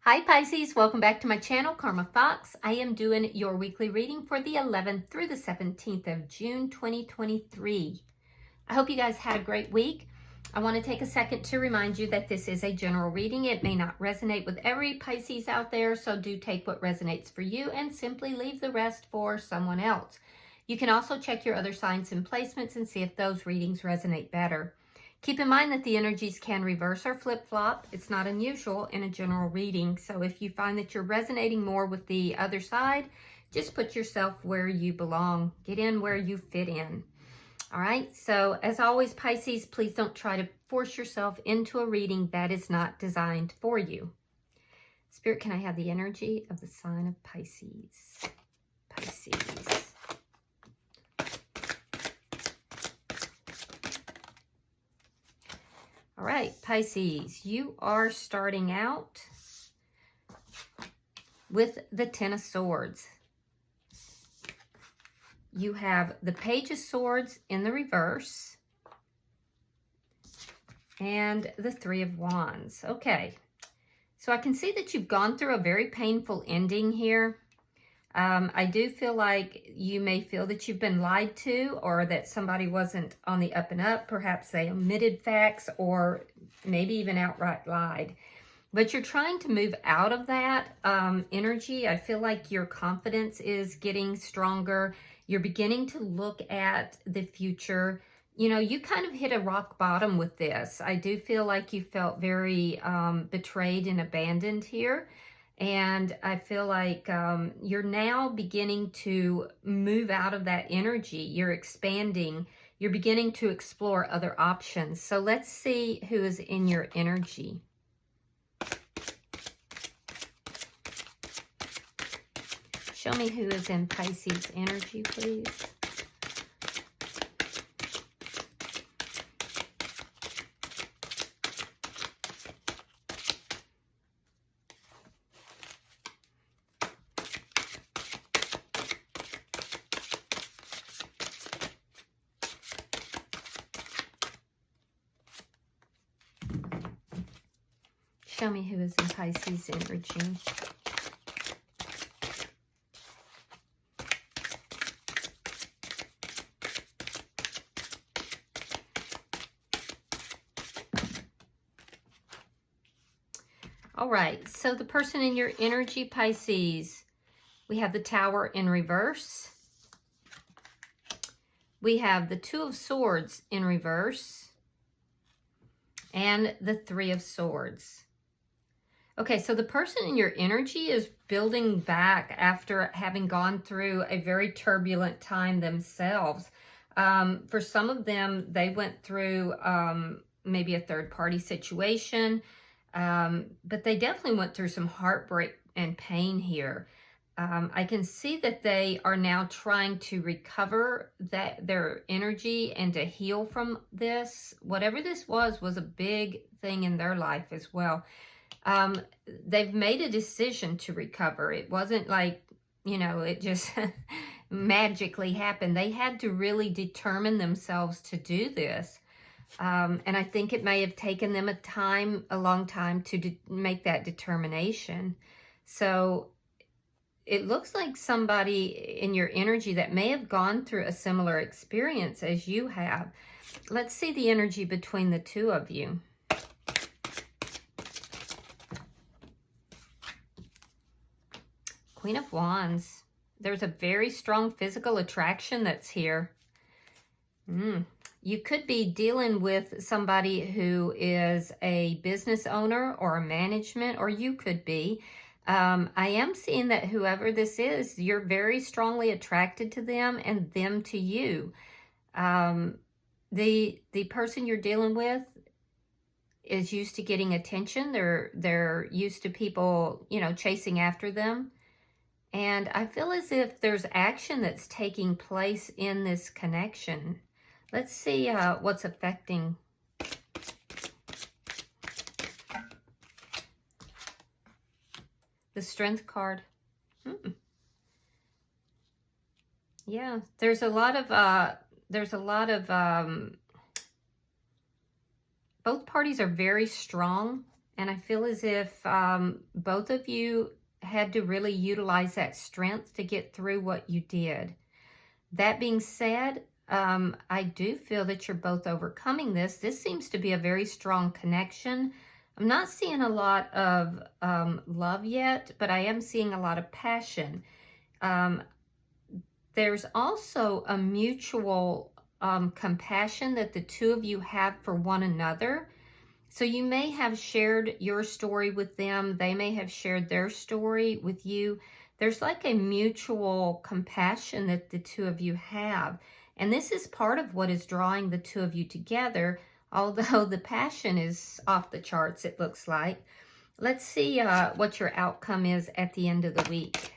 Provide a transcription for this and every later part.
Hi Pisces, welcome back to my channel, Karma Fox. I am doing your weekly reading for the 11th through the 17th of June 2023. I hope you guys had a great week. I want to take a second to remind you that this is a general reading. It may not resonate with every Pisces out there, so do take what resonates for you and simply leave the rest for someone else. You can also check your other signs and placements and see if those readings resonate better. Keep in mind that the energies can reverse or flip-flop. It's not unusual in a general reading. So if you find that you're resonating more with the other side, just put yourself where you belong. Get in where you fit in. All right. So as always, Pisces, please don't try to force yourself into a reading that is not designed for you. Spirit, can I have the energy of the sign of Pisces? Pisces. All right, Pisces, you are starting out with the Ten of Swords. You have the Page of Swords in the reverse and the Three of Wands. Okay, so I can see that you've gone through a very painful ending here. I do feel like you may feel that you've been lied to, or that somebody wasn't on the up and up. Perhaps they omitted facts or maybe even outright lied. But you're trying to move out of that energy. I feel like your confidence is getting stronger. You're beginning to look at the future. You know, you kind of hit a rock bottom with this. I do feel like you felt very betrayed and abandoned here. And I feel like you're now beginning to move out of that energy. You're expanding. You're beginning to explore other options. So let's see who is in your energy. Show me who is in Pisces energy, please. Show me who is in Pisces energy. All right, so the person in your energy, Pisces, we have the Tower in reverse. We have the Two of Swords in reverse. And the Three of Swords. Okay, so the person in your energy is building back after having gone through a very turbulent time themselves. For some of them, they went through maybe a third-party situation, but they definitely went through some heartbreak and pain here. I can see that they are now trying to recover their energy and to heal from this. Whatever this was a big thing in their life as well. They've made a decision to recover. It wasn't like, you know, it just magically happened. They had to really determine themselves to do this. And I think it may have taken them a long time to make that determination. So it looks like somebody in your energy that may have gone through a similar experience as you have. Let's see the energy between the two of you. Queen of Wands. There's a very strong physical attraction that's here. You could be dealing with somebody who is a business owner or a management, or you could be. I am seeing that whoever this is, you're very strongly attracted to them and them to you. The person you're dealing with is used to getting attention. They're used to people, you know, chasing after them. And I feel as if there's action that's taking place in this connection. Let's see what's affecting. The Strength card. Yeah, there's a lot of, both parties are very strong And I feel as if both of you had to really utilize that strength to get through what you did. That being said, I do feel that you're both overcoming this. This seems to be a very strong connection. I'm not seeing a lot of love yet, but I am seeing a lot of passion. There's also a mutual compassion that the two of you have for one another. So you may have shared your story with them. They may have shared their story with you. There's like a mutual compassion that the two of you have. And this is part of what is drawing the two of you together, although the passion is off the charts, it looks like. Let's see what your outcome is at the end of the week.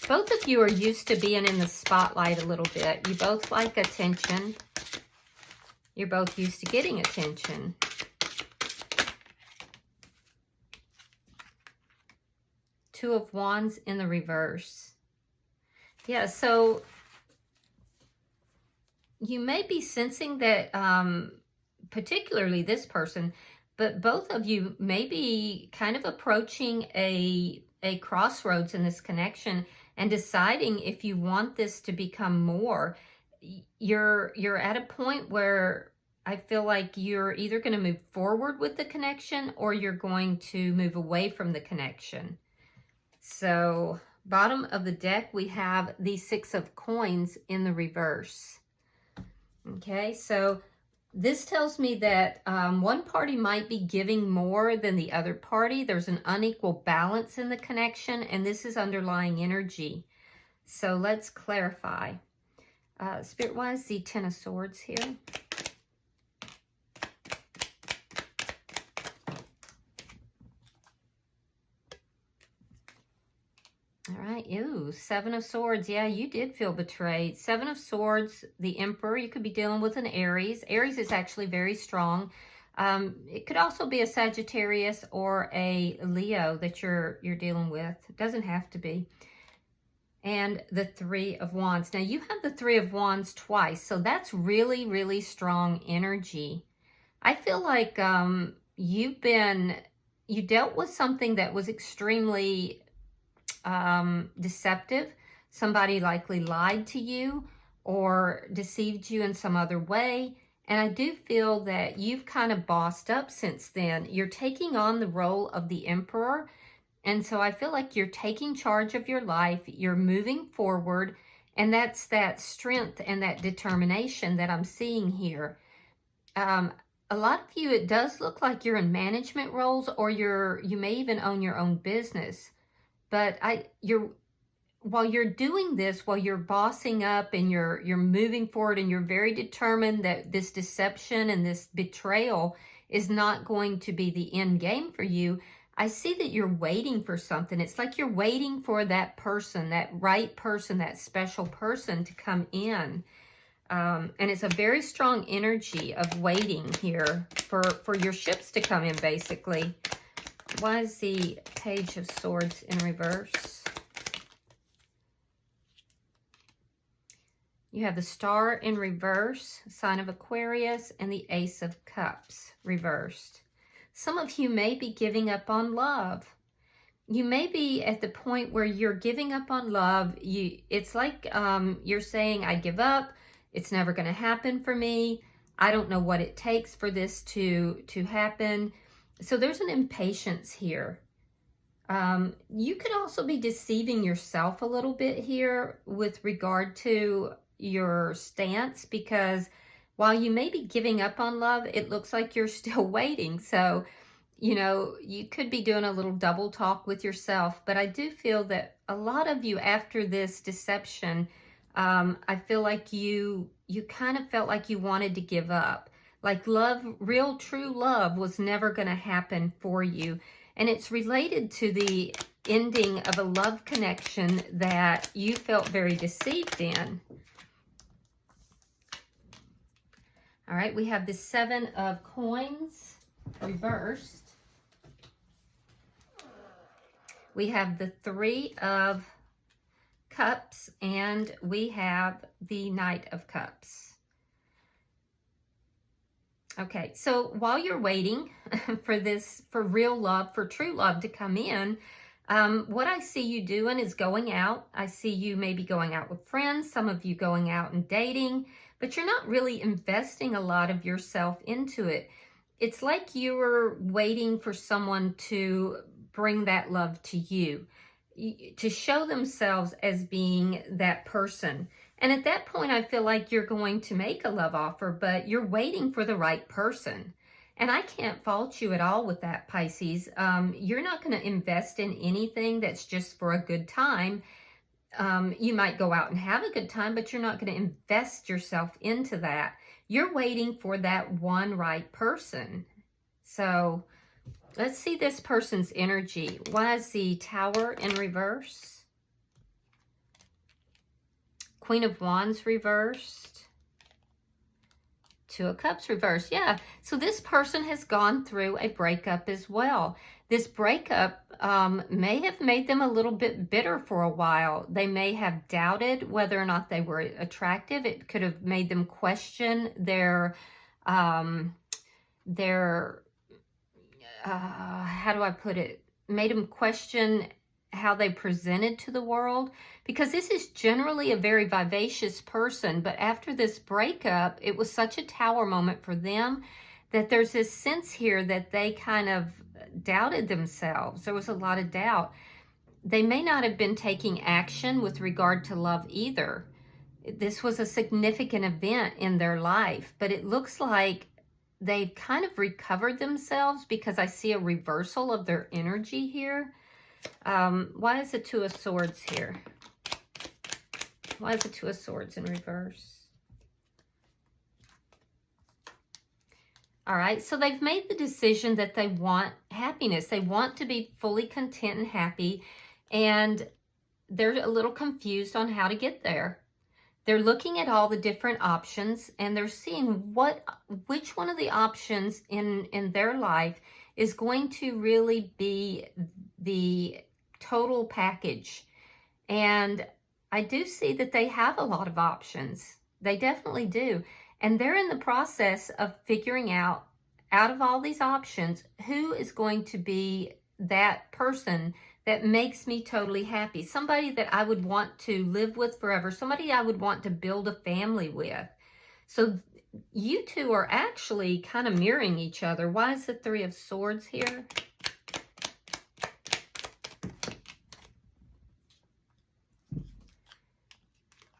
Both of you are used to being in the spotlight a little bit. You both like attention. You're both used to getting attention. Two of Wands in the reverse. Yeah, so you may be sensing that, particularly this person, but both of you may be kind of approaching a crossroads in this connection and deciding if you want this to become more. You're at a point where I feel like you're either going to move forward with the connection or you're going to move away from the connection. So bottom of the deck, we have the Six of Coins in the reverse. Okay, so this tells me that one party might be giving more than the other party. There's an unequal balance in the connection, and this is underlying energy. So let's clarify. Spirit-wise, the Ten of Swords here. All right, ooh, Seven of Swords. Yeah, you did feel betrayed. Seven of Swords, the Emperor. You could be dealing with an Aries. Aries is actually very strong. It could also be a Sagittarius or a Leo that you're dealing with. It doesn't have to be. And the Three of Wands. Now, you have the Three of Wands twice, so that's really, really strong energy. I feel like you dealt with something that was extremely deceptive. Somebody likely lied to you or deceived you in some other way. And I do feel that you've kind of bossed up since then. You're taking on the role of the Emperor. And so I feel like you're taking charge of your life. You're moving forward. And that's that strength and that determination that I'm seeing here. A lot of you, it does look like you're in management roles, or you may even own your own business. But while you're doing this, while you're bossing up and you're moving forward and you're very determined that this deception and this betrayal is not going to be the end game for you, I see that you're waiting for something. It's like you're waiting for that person, that right person, that special person to come in. And it's a very strong energy of waiting here for your ships to come in, basically. Why is the Page of Swords in reverse? You have the Star in reverse, sign of Aquarius, and the Ace of Cups reversed. Some of you may be giving up on love. You may be at the point where you're giving up on love. It's like you're saying, I give up. It's never going to happen for me. I don't know what it takes for this to happen. So there's an impatience here. You could also be deceiving yourself a little bit here with regard to your stance, because while you may be giving up on love, it looks like you're still waiting. So, you could be doing a little double talk with yourself. But I do feel that a lot of you, after this deception, I feel like you kind of felt like you wanted to give up. Like love, real true love was never going to happen for you. And it's related to the ending of a love connection that you felt very deceived in. All right, we have the Seven of Coins reversed. We have the Three of Cups, and we have the Knight of Cups. Okay, so while you're waiting for real love, for true love to come in, what I see you doing is going out. I see you maybe going out with friends, some of you going out and dating, but you're not really investing a lot of yourself into it. It's like you were waiting for someone to bring that love to you, to show themselves as being that person. And at that point, I feel like you're going to make a love offer, but you're waiting for the right person. And I can't fault you at all with that, Pisces. You're not going to invest in anything that's just for a good time. You might go out and have a good time, but you're not going to invest yourself into that. You're waiting for that one right person. So let's see this person's energy. Why is the Tower in reverse? Queen of Wands reversed. Two of Cups reversed. Yeah, so this person has gone through a breakup as well. This breakup may have made them a little bit bitter for a while. They may have doubted whether or not they were attractive. It could have made them question their how do I put it? Made them question how they presented to the world, because this is generally a very vivacious person, but after this breakup, it was such a Tower moment for them that there's this sense here that they kind of doubted themselves. There was a lot of doubt. They may not have been taking action with regard to love either. This was a significant event in their life, but it looks like they've kind of recovered themselves, because I see a reversal of their energy here. Why is the Two of Swords here? Why is the Two of Swords in reverse? All right, so they've made the decision that they want happiness. They want to be fully content and happy, and they're a little confused on how to get there. They're looking at all the different options, and they're seeing which one of the options in their life is going to really be the total package. And I do see that they have a lot of options. They definitely do. And they're in the process of figuring out of all these options, who is going to be that person that makes me totally happy. Somebody that I would want to live with forever. Somebody I would want to build a family with. So you two are actually kind of mirroring each other. Why is the Three of Swords here?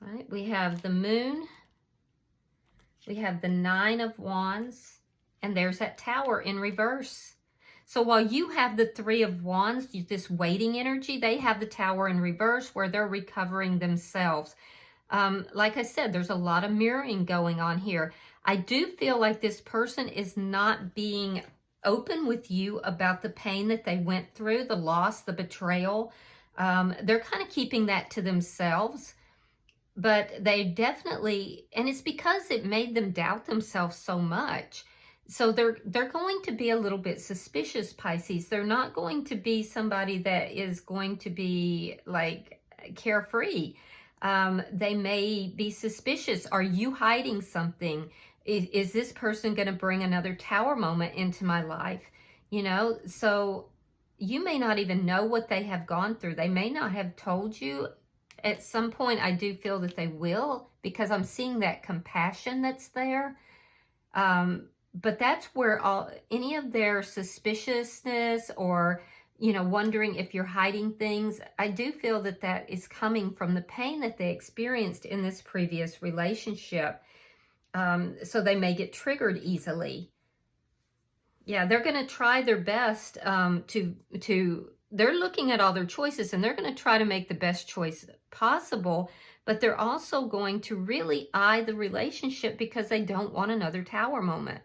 All right, we have the Moon. We have the Nine of Wands. And there's that Tower in reverse. So while you have the Three of Wands, this waiting energy, they have the Tower in reverse where they're recovering themselves. Like I said, there's a lot of mirroring going on here. I do feel like this person is not being open with you about the pain that they went through, the loss, the betrayal. They're kind of keeping that to themselves. But they definitely, and it's because it made them doubt themselves so much. So they're going to be a little bit suspicious, Pisces. They're not going to be somebody that is going to be like carefree. They may be suspicious. Are you hiding something? Is this person going to bring another Tower moment into my life? You know, so you may not even know what they have gone through. They may not have told you. At some point, I do feel that they will, because I'm seeing that compassion that's there. But that's where any of their suspiciousness or, you know, wondering if you're hiding things, I do feel that that is coming from the pain that they experienced in this previous relationship. So they may get triggered easily. Yeah, they're going to try their best they're looking at all their choices, and they're going to try to make the best choice possible, but they're also going to really eye the relationship because they don't want another Tower moment.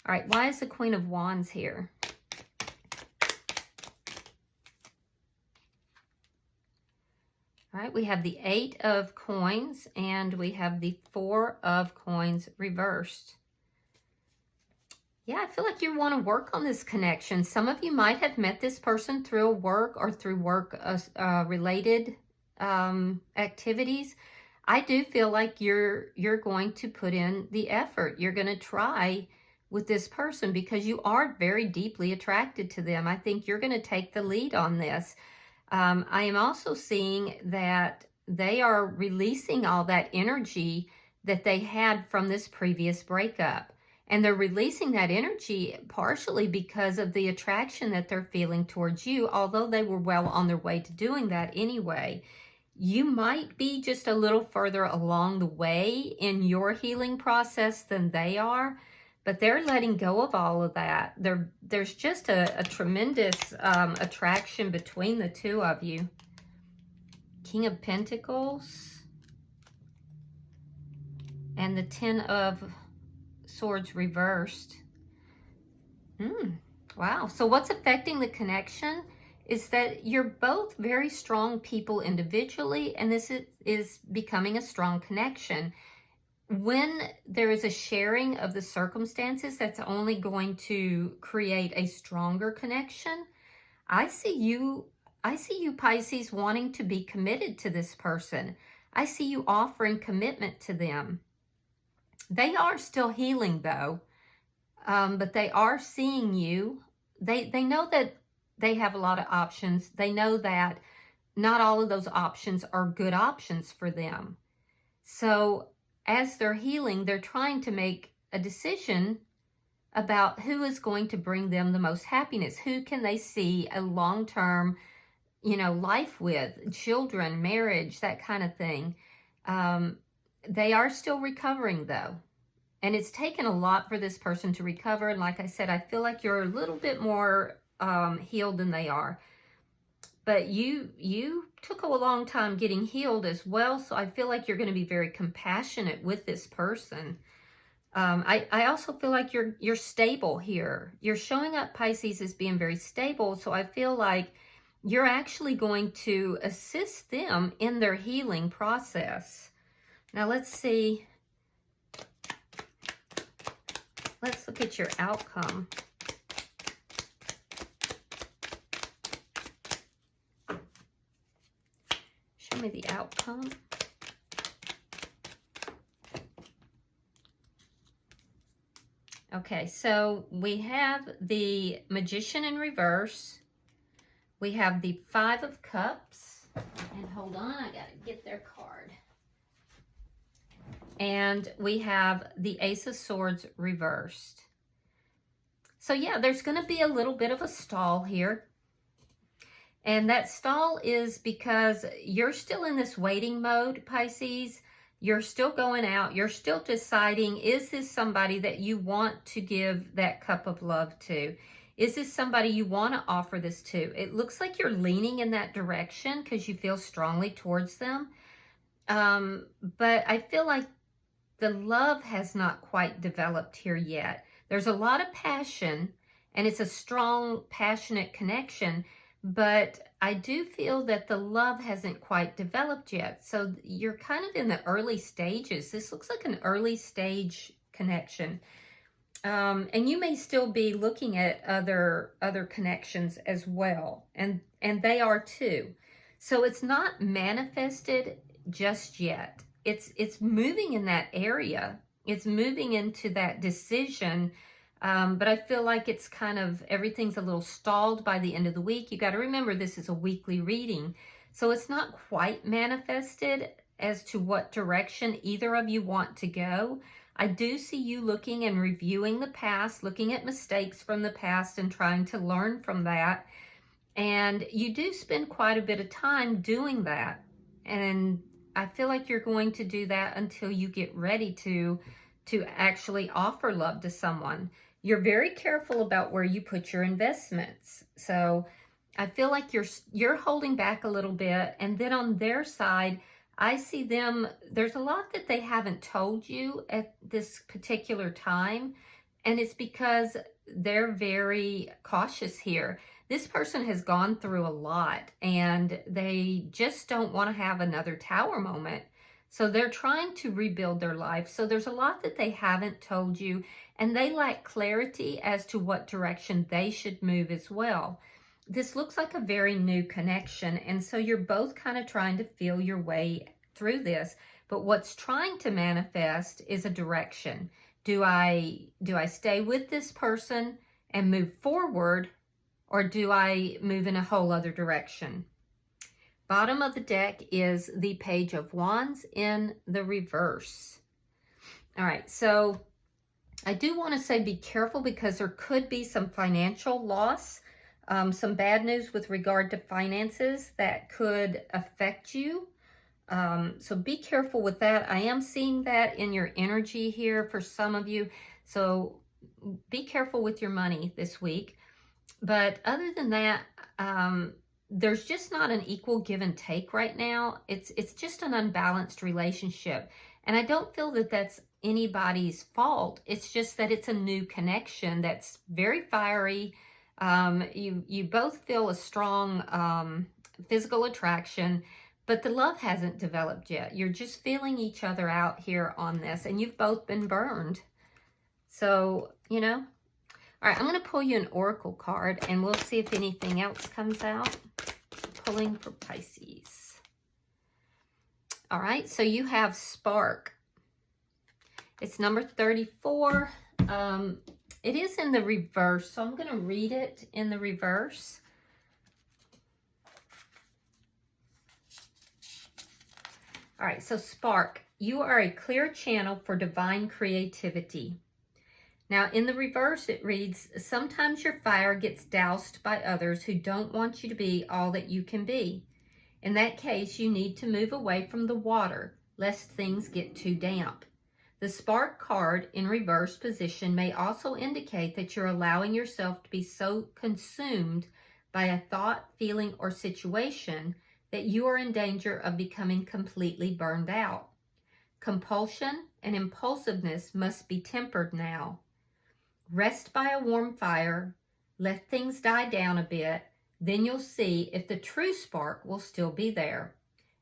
All right, why is the Queen of Wands here? All right, we have the Eight of Coins, and we have the Four of Coins reversed. Yeah, I feel like you want to work on this connection. Some of you might have met this person through a work or through work related activities, I do feel like you're going to put in the effort. You're going to try with this person because you are very deeply attracted to them. I think you're going to take the lead on this. I am also seeing that they are releasing all that energy that they had from this previous breakup. And they're releasing that energy partially because of the attraction that they're feeling towards you, although they were well on their way to doing that anyway. You might be just a little further along the way in your healing process than they are, but they're letting go of all of that. There's just a tremendous attraction between the two of you. King of Pentacles and the Ten of Swords reversed. Wow. So what's affecting the connection is that you're both very strong people individually, and this is becoming a strong connection. When there is a sharing of the circumstances, that's only going to create a stronger connection. I see you, Pisces, wanting to be committed to this person. I see you offering commitment to them. They are still healing, though, but they are seeing you. They know that they have a lot of options. They know that not all of those options are good options for them. So as they're healing, they're trying to make a decision about who is going to bring them the most happiness. Who can they see a long-term, life with, children, marriage, that kind of thing. They are still recovering, though. And it's taken a lot for this person to recover. And like I said, I feel like you're a little bit more healed than they are. But you took a long time getting healed as well. So I feel like you're going to be very compassionate with this person. I also feel like you're stable here. You're showing up, Pisces, as being very stable. So I feel like you're actually going to assist them in their healing process. Now let's see. Let's look at your outcome. Show me the outcome. Okay, so we have the Magician in reverse. We have the Five of Cups. And hold on, I gotta get their card. And we have the Ace of Swords reversed. So yeah, there's going to be a little bit of a stall here. And that stall is because you're still in this waiting mode, Pisces. You're still going out. You're still deciding, is this somebody that you want to give that cup of love to? Is this somebody you want to offer this to? It looks like you're leaning in that direction because you feel strongly towards them. But I feel like the love has not quite developed here yet. There's a lot of passion, and it's a strong, passionate connection, but I do feel that the love hasn't quite developed yet. So you're kind of in the early stages. This looks like an early stage connection. And you may still be looking at other connections as well, and they are too. So it's not manifested just yet. It's moving in that area. It's moving into that decision. But I feel like it's kind of, everything's a little stalled by the end of the week. You got to remember, this is a weekly reading. So it's not quite manifested as to what direction either of you want to go. I do see you looking and reviewing the past, looking at mistakes from the past and trying to learn from that. And you do spend quite a bit of time doing that. And I feel like you're going to do that until you get ready to actually offer love to someone. You're very careful about where you put your investments. So I feel like you're holding back a little bit. And then on their side, I see them, there's a lot that they haven't told you at this particular time. And it's because they're very cautious here. This person has gone through a lot and they just don't want to have another tower moment. So they're trying to rebuild their life. So there's a lot that they haven't told you, and they lack clarity as to what direction they should move as well. this looks like a very new connection. And so you're both kind of trying to feel your way through this. But what's trying to manifest is a direction. Do I stay with this person and move forward, or do I move in a whole other direction? Bottom of the deck is the Page of Wands in the reverse. All right, so I do want to say be careful, because there could be some financial loss, some bad news with regard to finances that could affect you. So be careful with that. I am seeing that in your energy here for some of you. So be careful with your money this week. But other than that, there's just not an equal give and take right now. It's just an unbalanced relationship. And I don't feel that that's anybody's fault. It's just that it's a new connection that's very fiery. You both feel a strong physical attraction, but the love hasn't developed yet. You're just feeling each other out here on this, and you've both been burned. So, you know. All right, I'm going to pull you an oracle card, and we'll see if anything else comes out. Pulling for Pisces. All right, so you have Spark. It's number 34. It is in the reverse, so I'm going to read it in the reverse. All right, so Spark, you are a clear channel for divine creativity. Now, in the reverse, it reads, sometimes your fire gets doused by others who don't want you to be all that you can be. In that case, you need to move away from the water, lest things get too damp. The Spark card in reverse position may also indicate that you're allowing yourself to be so consumed by a thought, feeling, or situation that you are in danger of becoming completely burned out. Compulsion and impulsiveness must be tempered now. Rest by a warm fire, let things die down a bit, then you'll see if the true spark will still be there.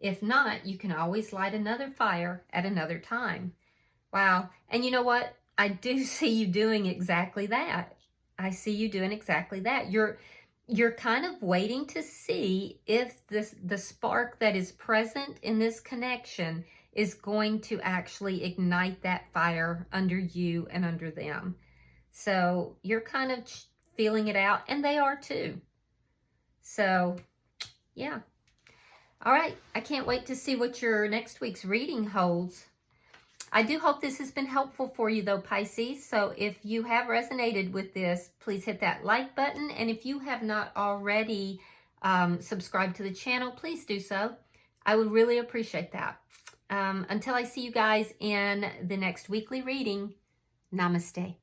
If not, you can always light another fire at another time. Wow, and you know what? I do see you doing exactly that. I see you doing exactly that. You're kind of waiting to see if the spark that is present in this connection is going to actually ignite that fire under you and under them. So you're kind of feeling it out, and they are too. So, yeah. All right, I can't wait to see what your next week's reading holds. I do hope this has been helpful for you, though, Pisces. So if you have resonated with this, please hit that like button. And if you have not already subscribed to the channel, please do so. I would really appreciate that. Until I see you guys in the next weekly reading, namaste.